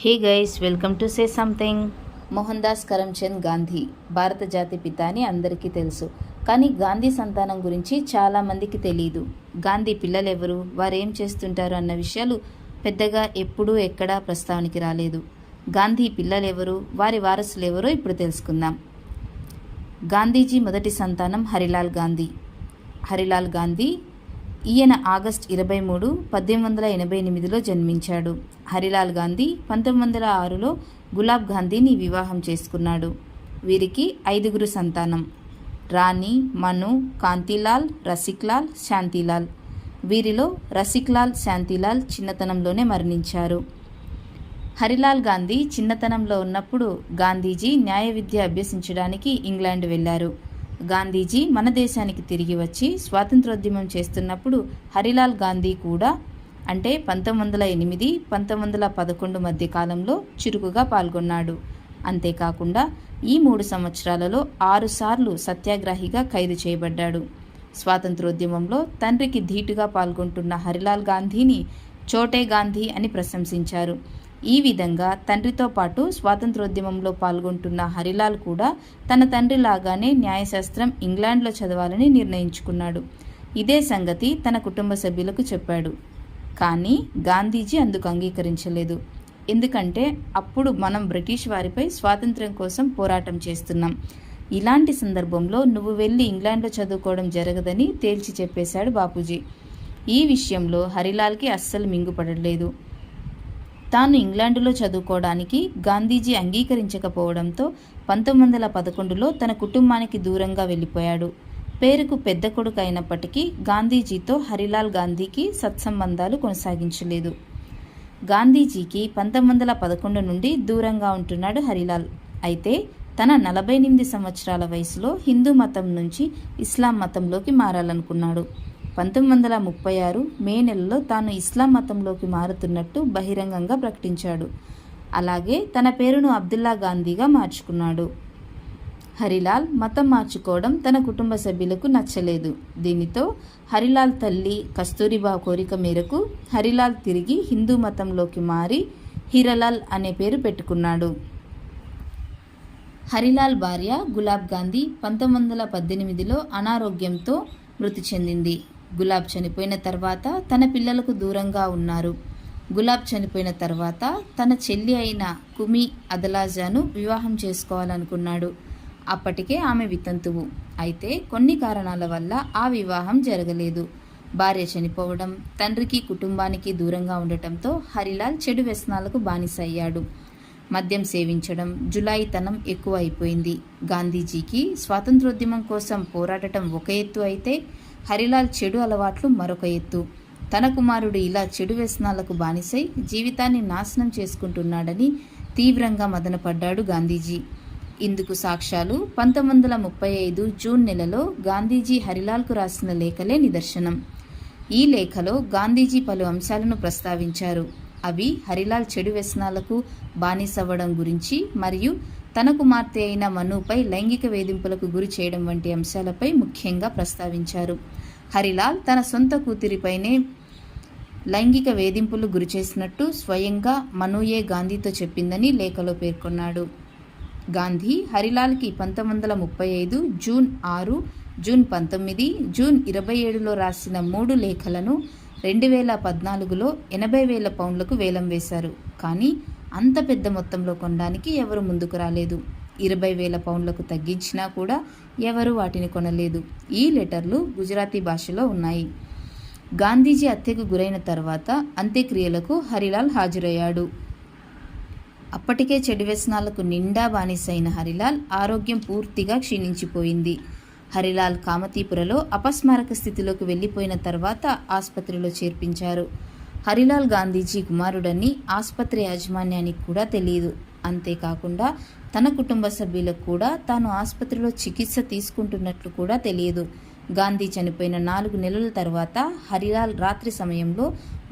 Hey guys, welcome to say something. Mohan Das Karamchand Gandhi భారత జాతి పిత అని అందరికీ తెలుసు. కానీ గాంధీ సంతానం గురించి చాలామందికి తెలియదు. గాంధీ పిల్లలు ఎవరు, వారు ఏం చేస్తుంటారు అన్న విషయాలు పెద్దగా ఎప్పుడూ ఎక్కడా ప్రస్తావనకి రాలేదు. గాంధీ పిల్లలు ఎవరు, వారి వారసులు ఎవరో ఇప్పుడు తెలుసుకుందాం. గాంధీజీ మొదటి సంతానం హరిలాల్ గాంధీ. హరిలాల్ గాంధీ ఈయన ఆగస్టు 23, 1888లో జన్మించాడు. హరిలాల్ గాంధీ 1906లో గులాబ్ గాంధీని వివాహం చేసుకున్నాడు. వీరికి 5 సంతానం: రాణి, మను, కాంతిలాల్, రసిక్లాల్, శాంతిలాల్. వీరిలో రసిక్లాల్, శాంతిలాల్ చిన్నతనంలోనే మరణించారు. హరిలాల్ గాంధీ చిన్నతనంలో ఉన్నప్పుడు గాంధీజీ న్యాయ విద్య అభ్యసించడానికి ఇంగ్లాండ్ వెళ్లారు. గాంధీజీ మన దేశానికి తిరిగి వచ్చి స్వాతంత్రోద్యమం చేస్తున్నప్పుడు హరిలాల్ గాంధీ కూడా అంటే 1908, 1911 మధ్య కాలంలో చురుకుగా పాల్గొన్నాడు. అంతేకాకుండా ఈ 3 సంవత్సరాలలో 6 సార్లు సత్యాగ్రహిగా ఖైదు చేయబడ్డాడు. స్వాతంత్రోద్యమంలో తండ్రికి ధీటుగా పాల్గొంటున్న హరిలాల్ గాంధీని చోటే గాంధీ అని ప్రశంసించారు. ఈ విధంగా తండ్రితో పాటు స్వాతంత్రోద్యమంలో పాల్గొంటున్న హరిలాల్ కూడా తన తండ్రి లాగానే న్యాయశాస్త్రం ఇంగ్లాండ్లో చదవాలని నిర్ణయించుకున్నాడు. ఇదే సంగతి తన కుటుంబ సభ్యులకు చెప్పాడు. కానీ గాంధీజీ అందుకు అంగీకరించలేదు. ఎందుకంటే అప్పుడు మనం బ్రిటిష్ వారిపై స్వాతంత్ర్యం కోసం పోరాటం చేస్తున్నాం. ఇలాంటి సందర్భంలో నువ్వు వెళ్ళి ఇంగ్లాండ్లో చదువుకోవడం జరగదని తేల్చి చెప్పేశాడు బాపూజీ. ఈ విషయంలో హరిలాల్కి అస్సలు మింగుపడలేదు. తాను ఇంగ్లాండులో చదువుకోవడానికి గాంధీజీ అంగీకరించకపోవడంతో 1911లో తన కుటుంబానికి దూరంగా వెళ్ళిపోయాడు. పేరుకు పెద్ద కొడుకు అయినప్పటికీ గాంధీజీతో హరిలాల్ గాంధీకి సత్సంబంధాలు కొనసాగించలేదు. గాంధీజీకి 1911 నుండి దూరంగా ఉంటున్నాడు హరిలాల్. అయితే తన 48 సంవత్సరాల వయసులో హిందూ మతం నుంచి ఇస్లాం మతంలోకి మారాలనుకున్నాడు. 1936 మే నెలలో తాను ఇస్లాం మతంలోకి మారుతున్నట్టు బహిరంగంగా ప్రకటించాడు. అలాగే తన పేరును అబ్దుల్లా గాంధీగా మార్చుకున్నాడు. హరిలాల్ మతం మార్చుకోవడం తన కుటుంబ సభ్యులకు నచ్చలేదు. దీనితో హరిలాల్ తల్లి కస్తూరిబా కోరిక మేరకు హరిలాల్ తిరిగి హిందూ మతంలోకి మారి హీరలాల్ అనే పేరు పెట్టుకున్నాడు. హరిలాల్ భార్య గులాబ్ గాంధీ 1918లో అనారోగ్యంతో మృతి చెందింది. గులాబ్ చనిపోయిన తర్వాత తన పిల్లలకు దూరంగా ఉన్నారు. గులాబ్ చనిపోయిన తర్వాత తన చెల్లి అయిన కుమి అదలాజాను వివాహం చేసుకోవాలనుకున్నాడు. అప్పటికే ఆమె వితంతువు. అయితే కొన్ని కారణాల వల్ల ఆ వివాహం జరగలేదు. భార్య చనిపోవడం, తండ్రికి కుటుంబానికి దూరంగా ఉండటంతో హరిలాల్ చెడు వ్యసనాలకు బానిస అయ్యాడు. మద్యం సేవించడం, జులాయితనం ఎక్కువ అయిపోయింది. గాంధీజీకి స్వాతంత్రోద్యమం కోసం పోరాడటం ఒక ఎత్తు అయితే హరిలాల్ చెడు అలవాట్లు మరొక ఎత్తు. తన కుమారుడు ఇలా చెడు వ్యసనాలకు బానిసై జీవితాన్ని నాశనం చేసుకుంటున్నాడని తీవ్రంగా మదనపడ్డాడు గాంధీజీ. ఇందుకు సాక్ష్యాలు 1935 జూన్ నెలలో గాంధీజీ హరిలాల్కు రాసిన లేఖలే నిదర్శనం. ఈ లేఖలో గాంధీజీ పలు అంశాలను ప్రస్తావించారు. అవి హరిలాల్ చెడు వ్యసనాలకు బానిసవ్వడం గురించి మరియు తన కుమార్తె అయిన మనుపై లైంగిక వేధింపులకు గురి చేయడం వంటి అంశాలపై ముఖ్యంగా ప్రస్తావించారు. హరిలాల్ తన సొంత కూతురిపైనే లైంగిక వేధింపులు గురి చేసినట్టు స్వయంగా మనుయే గాంధీతో చెప్పిందని లేఖలో పేర్కొన్నాడు. గాంధీ హరిలాల్కి 1935 జూన్ 6, జూన్ 19, జూన్ 27లో రాసిన 3 లేఖలను 2014లో 80,000 పౌండ్లకు వేలం వేశారు. కానీ అంత పెద్ద మొత్తంలో కొనడానికి ఎవరు ముందుకు రాలేదు. 20,000 పౌండ్లకు తగ్గించినా కూడా ఎవరు వాటిని కొనలేదు. ఈ లెటర్లు గుజరాతీ భాషలో ఉన్నాయి. గాంధీజీ హత్యకు గురైన తర్వాత అంత్యక్రియలకు హరిలాల్ హాజరయ్యాడు. అప్పటికే చెడు వ్యసనాలకు నిండా బానిసైన హరిలాల్ ఆరోగ్యం పూర్తిగా క్షీణించిపోయింది. హరిలాల్ కామతీపురలో అపస్మారక స్థితిలోకి వెళ్ళిపోయిన తర్వాత ఆసుపత్రిలో చేర్పించారు. హరిలాల్ గాంధీజీ కుమారుడని ఆసుపత్రి యాజమాన్యానికి కూడా తెలియదు. అంతేకాకుండా తన కుటుంబ సభ్యులకు కూడా తాను ఆసుపత్రిలో చికిత్స తీసుకుంటున్నట్లు కూడా తెలియదు. గాంధీ చనిపోయిన 4 నెలల తర్వాత హరిలాల్ రాత్రి సమయంలో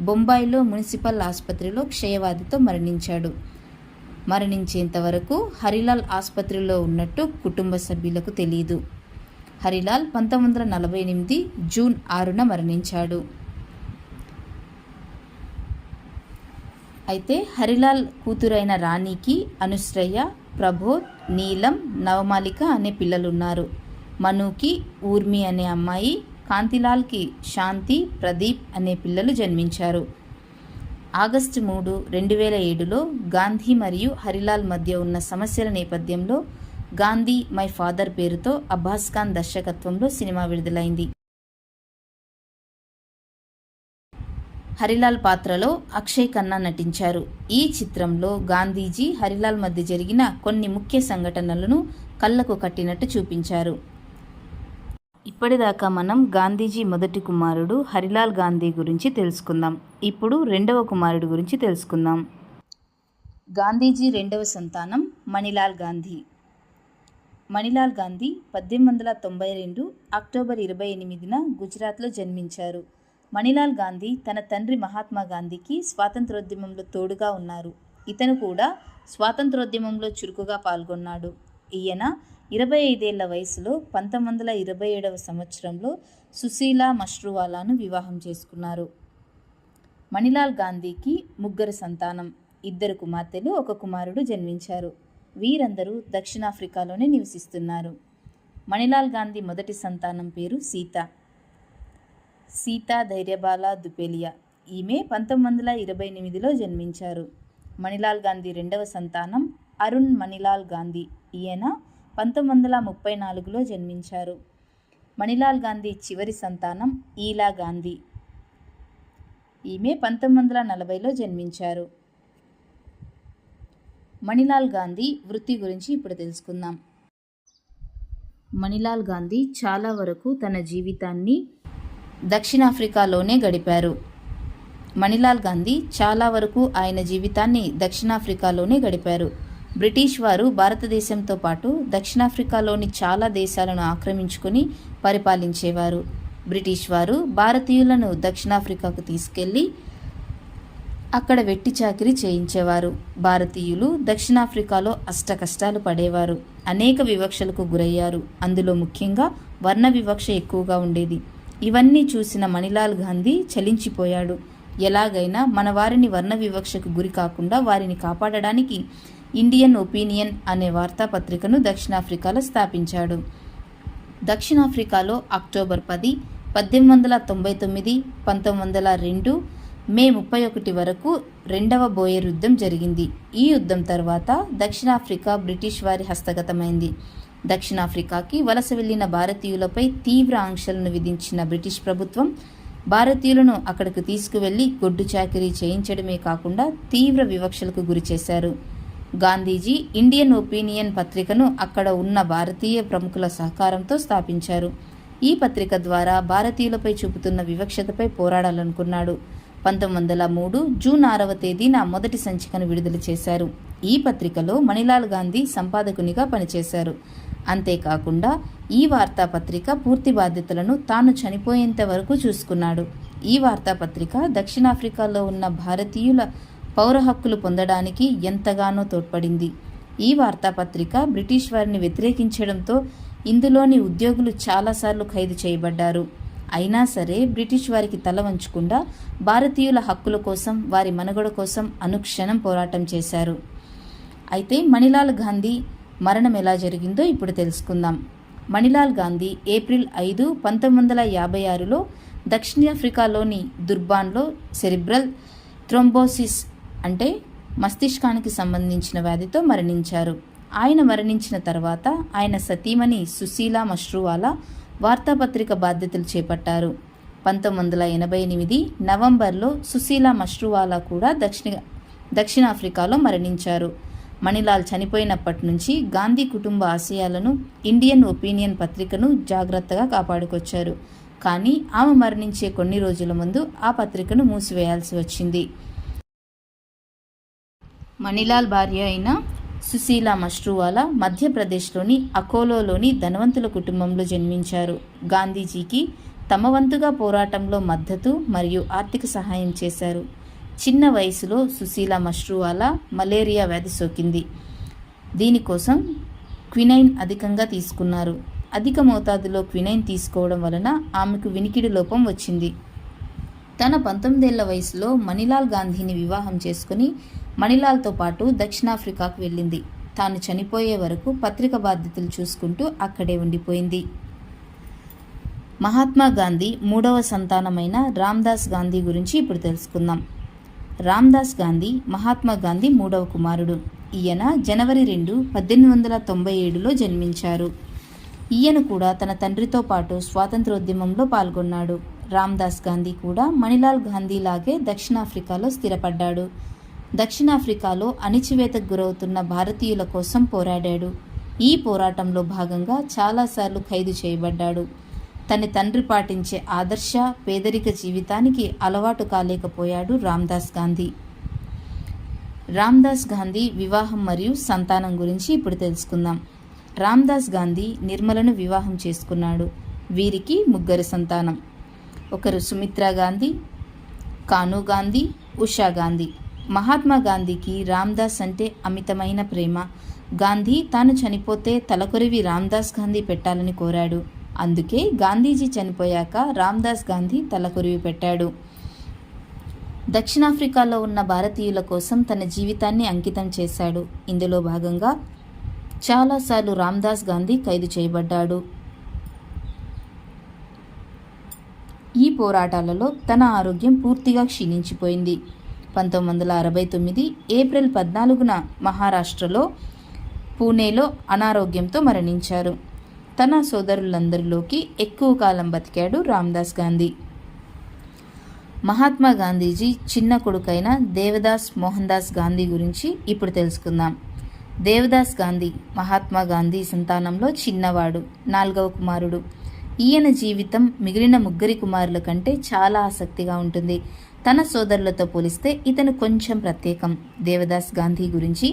బొంబాయిలో మున్సిపల్ ఆసుపత్రిలో క్షయవ్యాధితో మరణించాడు. మరణించేంత వరకు హరిలాల్ ఆసుపత్రిలో ఉన్నట్టు కుటుంబ సభ్యులకు తెలియదు. హరిలాల్ 1948 జూన్ 6న మరణించాడు. అయితే హరిలాల్ కూతురైన రాణికి అనుశ్రయ, ప్రబోధ్, నీలం, నవమాలిక అనే పిల్లలున్నారు. మనుకి ఊర్మి అనే అమ్మాయి, కాంతిలాల్కి శాంతి, ప్రదీప్ అనే పిల్లలు జన్మించారు. ఆగస్టు 3, 2007లో గాంధీ మరియు హరిలాల్ మధ్య ఉన్న సమస్యల నేపథ్యంలో గాంధీ మై ఫాదర్ పేరుతో అబ్బాస్ ఖాన్ దర్శకత్వంలో సినిమా విడుదలైంది. హరిలాల్ పాత్రలో అక్షయ్ ఖన్నా నటించారు. ఈ చిత్రంలో గాంధీజీ, హరిలాల్ మధ్య జరిగిన కొన్ని ముఖ్య సంఘటనలను కళ్లకు కట్టినట్టు చూపించారు. ఇప్పటిదాకా మనం గాంధీజీ మొదటి కుమారుడు హరిలాల్ గాంధీ గురించి తెలుసుకుందాం. ఇప్పుడు రెండవ కుమారుడు గురించి తెలుసుకుందాం. గాంధీజీ రెండవ సంతానం మణిలాల్ గాంధీ. మణిలాల్ గాంధీ 1892 అక్టోబర్ 28న గుజరాత్లో జన్మించారు. మణిలాల్ గాంధీ తన తండ్రి మహాత్మా గాంధీకి స్వాతంత్రోద్యమంలో తోడుగా ఉన్నారు. ఇతను కూడా స్వాతంత్రోద్యమంలో చురుకుగా పాల్గొన్నాడు. ఈయన 25 ఏళ్ల వయసులో 1927వ సంవత్సరంలో సుశీలా మష్రూవాలాను వివాహం చేసుకున్నారు. మణిలాల్ గాంధీకి 3 సంతానం, 2 కుమార్తెలు, 1 కుమారుడు జన్మించారు. వీరందరూ దక్షిణాఫ్రికాలోనే నివసిస్తున్నారు. మణిలాల్ గాంధీ మొదటి సంతానం పేరు సీతా ధైర్యబాల దుపేలియా. ఈమె 1928లో జన్మించారు. మణిలాల్ గాంధీ రెండవ సంతానం అరుణ్ మణిలాల్ గాంధీ. ఈయన 1934లో జన్మించారు. మణిలాల్ గాంధీ చివరి సంతానం ఈలా గాంధీ. ఈమె 1940లో జన్మించారు. మణిలాల్ గాంధీ వృత్తి గురించి ఇప్పుడు తెలుసుకుందాం. మణిలాల్ గాంధీ చాలా వరకు తన జీవితాన్ని దక్షిణాఫ్రికాలోనే గడిపారు. బ్రిటిష్ వారు భారతదేశంతో పాటు దక్షిణాఫ్రికాలోని చాలా దేశాలను ఆక్రమించుకొని పరిపాలించేవారు. బ్రిటిష్ వారు భారతీయులను దక్షిణాఫ్రికాకు తీసుకెళ్లి అక్కడ వెట్టి చాకిరీ చేయించేవారు. భారతీయులు దక్షిణాఫ్రికాలో అష్టకష్టాలు పడేవారు. అనేక వివక్షలకు గురయ్యారు. అందులో ముఖ్యంగా వర్ణ వివక్ష ఎక్కువగా ఉండేది. ఇవన్నీ చూసిన మణిలాల్ గాంధీ చలించిపోయాడు. ఎలాగైనా మన వారిని వర్ణ వివక్షకు గురి కాకుండా వారిని కాపాడడానికి ఇండియన్ ఒపీనియన్ అనే వార్తాపత్రికను దక్షిణాఫ్రికాలో స్థాపించాడు. దక్షిణాఫ్రికాలో అక్టోబర్ 10, 1899, 1902 మే 31 వరకు రెండవ బోయర్ యుద్ధం జరిగింది. ఈ యుద్ధం తర్వాత దక్షిణాఫ్రికా బ్రిటిష్ వారి హస్తగతమైంది. దక్షిణాఫ్రికాకి వలస వెళ్లిన భారతీయులపై తీవ్ర ఆంక్షలను విధించిన బ్రిటిష్ ప్రభుత్వం భారతీయులను అక్కడికి తీసుకువెళ్లి గొడ్డు చాకిరీ చేయించడమే కాకుండా తీవ్ర వివక్షలకు గురిచేశారు. గాంధీజీ ఇండియన్ ఒపీనియన్ పత్రికను అక్కడ ఉన్న భారతీయ ప్రముఖుల సహకారంతో స్థాపించారు. ఈ పత్రిక ద్వారా భారతీయులపై చూపుతున్న వివక్షతపై పోరాడాలనుకున్నాడు. 1903 జూన్ 6వ తేదీన మొదటి సంచికను విడుదల చేశారు. ఈ పత్రికలో మణిలాల్ గాంధీ సంపాదకునిగా పనిచేశారు. అంతేకాకుండా ఈ వార్తాపత్రిక పూర్తి బాధ్యతలను తాను చనిపోయేంత వరకు చూసుకున్నాడు. ఈ వార్తాపత్రిక దక్షిణాఫ్రికాలో ఉన్న భారతీయుల పౌర హక్కులు పొందడానికి ఎంతగానో తోడ్పడింది. ఈ వార్తాపత్రిక బ్రిటిష్ వారిని వ్యతిరేకించడంతో ఇందులోని ఉద్యోగులు చాలాసార్లు ఖైదు చేయబడ్డారు. అయినా సరే బ్రిటిష్ వారికి తల వంచకుండా భారతీయుల హక్కుల కోసం, వారి మనుగడ కోసం అనుక్షణం పోరాటం చేశారు. అయితే మణిలాల్ గాంధీ మరణం ఎలా జరిగిందో ఇప్పుడు తెలుసుకుందాం. మణిలాల్ గాంధీ ఏప్రిల్ 5, 1956లో దక్షిణాఫ్రికాలోని దుర్బాన్లో సెరిబ్రల్ థ్రోంబోసిస్ అంటే మస్తిష్కానికి సంబంధించిన వ్యాధితో మరణించారు. ఆయన మరణించిన తర్వాత ఆయన సతీమణి సుశీలా మష్రూవాలా వార్తాపత్రిక బాధ్యతలు చేపట్టారు. 1988 నవంబర్లో సుశీలా మష్రూవాలా కూడా దక్షిణాఫ్రికాలో మరణించారు. మణిలాల్ చనిపోయినప్పటి నుంచి గాంధీ కుటుంబ ఆశయాలను, ఇండియన్ ఒపీనియన్ పత్రికను జాగ్రత్తగా కాపాడుకొచ్చారు. కానీ ఆమె మరణించే కొన్ని రోజుల ముందు ఆ పత్రికను మూసివేయాల్సి వచ్చింది. మణిలాల్ భార్య అయిన సుశీలా మష్రూవాలా మధ్యప్రదేశ్లోని అకోలోలోని ధనవంతుల కుటుంబంలో జన్మించారు. గాంధీజీకి తమ వంతుగా పోరాటంలో మద్దతు మరియు ఆర్థిక సహాయం చేశారు. చిన్న వయసులో సుశీలా మష్రూవాలా మలేరియా వ్యాధి సోకింది. దీనికోసం క్వినైన్ అధికంగా తీసుకున్నారు. అధిక మోతాదులో క్వినైన్ తీసుకోవడం వలన ఆమెకు వినికిడి లోపం వచ్చింది. తన 19 ఏళ్ల వయసులో మణిలాల్ గాంధీని వివాహం చేసుకుని మణిలాల్తో పాటు దక్షిణాఫ్రికాకు వెళ్ళింది. తాను చనిపోయే వరకు పత్రిక బాధ్యతలు చూసుకుంటూ అక్కడే ఉండిపోయింది. మహాత్మా గాంధీ మూడవ సంతానమైన రామ్దాస్ గాంధీ గురించి ఇప్పుడు తెలుసుకుందాం. రామ్దాస్ గాంధీ మహాత్మా గాంధీ మూడవ కుమారుడు. ఈయన జనవరి 2, 1897లో జన్మించారు. ఈయన కూడా తన తండ్రితో పాటు స్వాతంత్రోద్యమంలో పాల్గొన్నాడు. రామ్దాస్ గాంధీ కూడా మణిలాల్ గాంధీ లాగే దక్షిణాఫ్రికాలో స్థిరపడ్డాడు. దక్షిణాఫ్రికాలో అణిచివేతకు గురవుతున్న భారతీయుల కోసం పోరాడాడు. ఈ పోరాటంలో భాగంగా చాలాసార్లు ఖైదు చేయబడ్డాడు. తన తండ్రి పాటించే ఆదర్శ పేదరిక జీవితానికి అలవాటు కాలేకపోయాడు రామ్దాస్ గాంధీ. రామ్దాస్ గాంధీ వివాహం మరియు సంతానం గురించి ఇప్పుడు తెలుసుకుందాం. రామ్దాస్ గాంధీ నిర్మలను వివాహం చేసుకున్నాడు. వీరికి 3 సంతానం. ఒకరు సుమిత్రా గాంధీ, కాను గాంధీ, ఉషా గాంధీ. మహాత్మా గాంధీకి రామ్దాస్ అంటే అమితమైన ప్రేమ. గాంధీ తాను చనిపోతే తలకొరివి రామ్దాస్ గాంధీ పెట్టాలని కోరాడు. అందుకే గాంధీజీ చనిపోయాక రామ్దాస్ గాంధీ తలకొరివి పెట్టాడు. దక్షిణాఫ్రికాలో ఉన్న భారతీయుల కోసం తన జీవితాన్ని అంకితం చేశాడు. ఇందులో భాగంగా చాలాసార్లు రామ్దాస్ గాంధీ ఖైదు చేయబడ్డాడు. ఈ పోరాటాలలో తన ఆరోగ్యం పూర్తిగా క్షీణించిపోయింది. 1969 ఏప్రిల్ 14న మహారాష్ట్రలో పూణేలో అనారోగ్యంతో మరణించారు. తన సోదరులందరిలోకి ఎక్కువ కాలం బతికాడు రామ్దాస్ గాంధీ. మహాత్మా గాంధీజీ చిన్న కొడుకైన దేవదాస్ మోహన్దాస్ గాంధీ గురించి ఇప్పుడు తెలుసుకుందాం. దేవదాస్ గాంధీ మహాత్మా గాంధీ సంతానంలో చిన్నవాడు, 4వ కుమారుడు. ఈయన జీవితం మిగిలిన 3 కుమారుల కంటే చాలా ఆసక్తిగా ఉంటుంది. తన సోదరులతో పోలిస్తే ఇతను కొంచెం ప్రత్యేకం. దేవదాస్ గాంధీ గురించి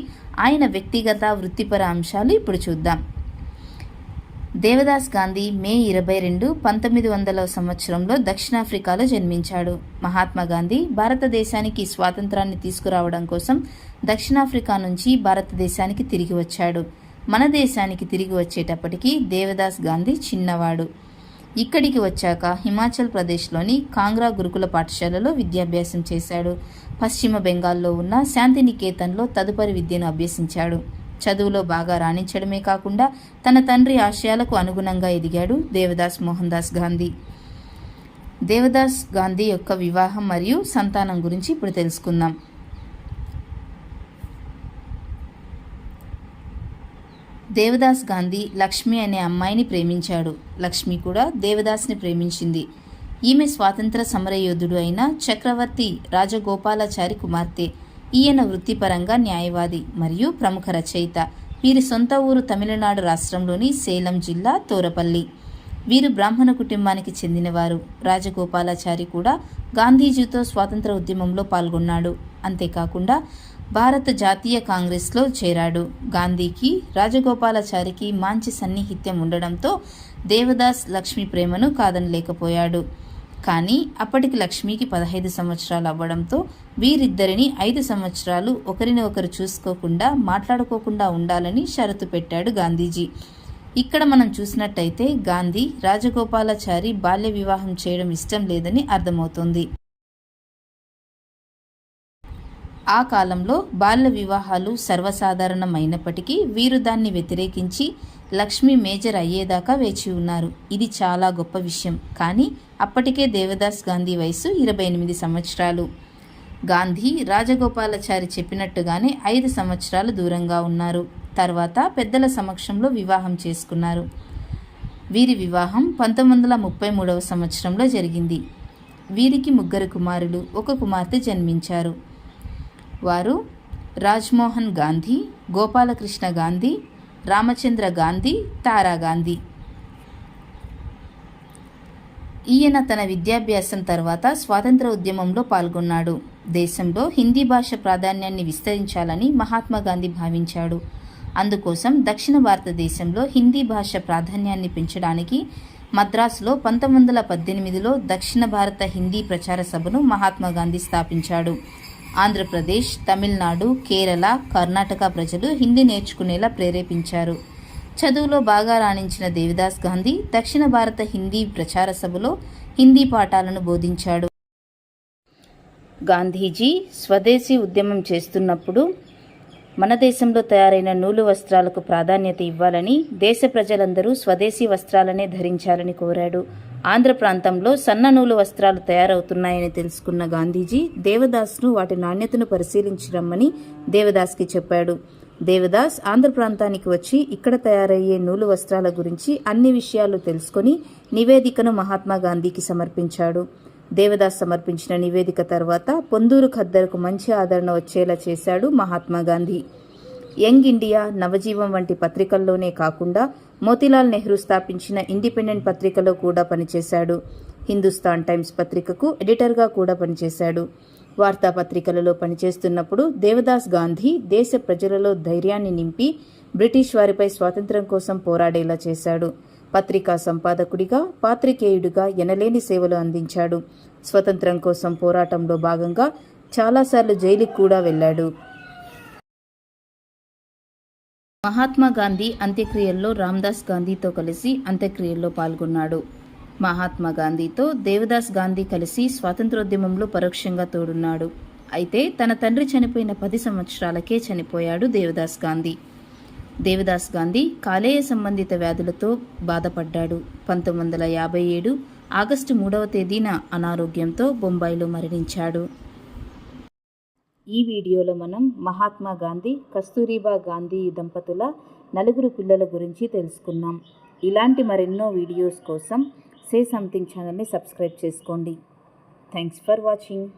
ఆయన వ్యక్తిగత వృత్తిపర అంశాలు ఇప్పుడు చూద్దాం. దేవదాస్ గాంధీ మే 22, 1900 సంవత్సరంలో దక్షిణాఫ్రికాలో జన్మించాడు. మహాత్మా గాంధీ భారతదేశానికి స్వాతంత్రాన్ని తీసుకురావడం కోసం దక్షిణాఫ్రికా నుంచి భారతదేశానికి తిరిగి వచ్చాడు. మన దేశానికి తిరిగి వచ్చేటప్పటికి దేవదాస్ గాంధీ చిన్నవాడు. ఇక్కడికి వచ్చాక హిమాచల్ ప్రదేశ్లోని కాంగ్రా గురుకుల పాఠశాలలో విద్యాభ్యాసం చేశాడు. పశ్చిమ బెంగాల్లో ఉన్న శాంతినికేతన్లో తదుపరి విద్యను అభ్యసించాడు. చదువులో బాగా రాణించడమే కాకుండా తన తండ్రి ఆశయాలకు అనుగుణంగా ఎదిగాడు దేవదాస్ మోహన్దాస్ గాంధీ. దేవదాస్ గాంధీ యొక్క వివాహం మరియు సంతానం గురించి ఇప్పుడు తెలుసుకుందాం. దేవదాస్ గాంధీ లక్ష్మి అనే అమ్మాయిని ప్రేమించాడు. లక్ష్మి కూడా దేవదాస్ని ప్రేమించింది. ఈమె స్వాతంత్ర సమరయోధుడు అయిన చక్రవర్తి రాజగోపాలాచారి కుమార్తె. ఈయన వృత్తిపరంగా న్యాయవాది మరియు ప్రముఖ రచయిత. వీరి సొంత ఊరు తమిళనాడు రాష్ట్రంలోని సేలం జిల్లా తోరపల్లి. వీరు బ్రాహ్మణ కుటుంబానికి చెందినవారు. రాజగోపాలాచారి కూడా గాంధీజీతో స్వాతంత్ర ఉద్యమంలో పాల్గొన్నాడు. అంతేకాకుండా భారత జాతీయ కాంగ్రెస్లో చేరాడు. గాంధీకి రాజగోపాలాచారికి మంచి సన్నిహిత్యం ఉండడంతో దేవదాస్ లక్ష్మి ప్రేమను కాదనలేకపోయాడు. కానీ అప్పటికి లక్ష్మికి 15 సంవత్సరాలు అవ్వడంతో వీరిద్దరిని 5 సంవత్సరాలు ఒకరిని ఒకరు చూసుకోకుండా మాట్లాడుకోకుండా ఉండాలని షరతు పెట్టాడు గాంధీజీ. ఇక్కడ మనం చూసినట్టయితే గాంధీ రాజగోపాలాచారి బాల్య వివాహం చేయడం ఇష్టం లేదని అర్థమవుతుంది. ఆ కాలంలో బాల్య వివాహాలు సర్వసాధారణమైనప్పటికీ వీరు దాన్ని వ్యతిరేకించి లక్ష్మి మేజర్ అయ్యేదాకా వేచి ఉన్నారు. ఇది చాలా గొప్ప విషయం. కానీ అప్పటికే దేవదాస్ గాంధీ వయసు 28 సంవత్సరాలు. గాంధీ రాజగోపాలాచారి చెప్పినట్టుగానే 5 సంవత్సరాలు దూరంగా ఉన్నారు. తర్వాత పెద్దల సమక్షంలో వివాహం చేసుకున్నారు. వీరి వివాహం 1933 సంవత్సరంలో జరిగింది. వీరికి 3 కుమారులు, 1 కుమార్తె జన్మించారు. వారు రాజ్మోహన్ గాంధీ, గోపాలకృష్ణ గాంధీ, రామచంద్ర గాంధీ, తారా గాంధీ. ఈయన తన విద్యాభ్యాసం తర్వాత స్వాతంత్ర ఉద్యమంలో పాల్గొన్నాడు. దేశంలో హిందీ భాష ప్రాధాన్యాన్ని విస్తరించాలని మహాత్మా గాంధీ భావించాడు. అందుకోసం దక్షిణ భారతదేశంలో హిందీ భాష ప్రాధాన్యాన్ని పెంచడానికి మద్రాసులో 1918లో దక్షిణ భారత హిందీ ప్రచార సభను మహాత్మా గాంధీ స్థాపించాడు. ఆంధ్రప్రదేశ్, తమిళనాడు, కేరళ, కర్ణాటక ప్రజలు హిందీ నేర్చుకునేలా ప్రేరేపించారు. చదువులో బాగా రాణించిన దేవదాస్ గాంధీ దక్షిణ భారత హిందీ ప్రచార సభలో హిందీ పాఠాలను బోధించాడు. గాంధీజీ స్వదేశీ ఉద్యమం చేస్తున్నప్పుడు మన దేశంలో తయారైన నూలు వస్త్రాలకు ప్రాధాన్యత ఇవ్వాలని, దేశ ప్రజలందరూ స్వదేశీ వస్త్రాలనే ధరించాలని కోరాడు. ఆంధ్ర ప్రాంతంలో సన్న నూలు వస్త్రాలు తయారవుతున్నాయని తెలుసుకున్న గాంధీజీ దేవదాస్ను వాటి నాణ్యతను పరిశీలించి రమ్మని దేవదాస్కి చెప్పాడు. దేవదాస్ ఆంధ్ర ప్రాంతానికి వచ్చి ఇక్కడ తయారయ్యే నూలు వస్త్రాల గురించి అన్ని విషయాలు తెలుసుకొని నివేదికను మహాత్మా గాంధీకి సమర్పించాడు. దేవదాస్ సమర్పించిన నివేదిక తర్వాత పొందూరు ఖద్దరుకు మంచి ఆదరణ వచ్చేలా చేశాడు మహాత్మా గాంధీ. యంగ్ ఇండియా, నవజీవం వంటి పత్రికల్లోనే కాకుండా మోతీలాల్ నెహ్రూ స్థాపించిన ఇండిపెండెంట్ పత్రికలో కూడా పనిచేశాడు. హిందుస్థాన్ టైమ్స్ పత్రికకు ఎడిటర్గా కూడా పనిచేశాడు. వార్తాపత్రికలలో పనిచేస్తున్నప్పుడు దేవదాస్ గాంధీ దేశ ప్రజలలో ధైర్యాన్ని నింపి బ్రిటిష్ వారిపై స్వాతంత్ర్యం కోసం పోరాడేలా చేశాడు. పత్రికా సంపాదకుడిగా, పాత్రికేయుడిగా ఎనలేని సేవలు అందించాడు. స్వతంత్రం కోసం పోరాటంలో భాగంగా చాలాసార్లు జైలుకు కూడా వెళ్ళాడు. మహాత్మా గాంధీ అంత్యక్రియల్లో రామ్దాస్ గాంధీతో కలిసి అంత్యక్రియల్లో పాల్గొన్నాడు. మహాత్మా గాంధీతో దేవదాస్ గాంధీ కలిసి స్వాతంత్రోద్యమంలో పరోక్షంగా తోడున్నాడు. అయితే తన తండ్రి చనిపోయిన 10 సంవత్సరాలకే చనిపోయాడు దేవదాస్ గాంధీ. దేవదాస్ గాంధీ కాలేయ సంబంధిత వ్యాధులతో బాధపడ్డాడు. 1957 ఆగస్టు 3వ తేదీన అనారోగ్యంతో బొంబాయిలో మరణించాడు. ఈ వీడియోలో మనం మహాత్మా గాంధీ, కస్తూరిబా గాంధీ దంపతుల 4 పిల్లల గురించి తెలుసుకున్నాం. ఇలాంటి మరెన్నో వీడియోస్ కోసం సే సంథింగ్ ఛానల్ని సబ్స్క్రైబ్ చేసుకోండి. Thanks for watching.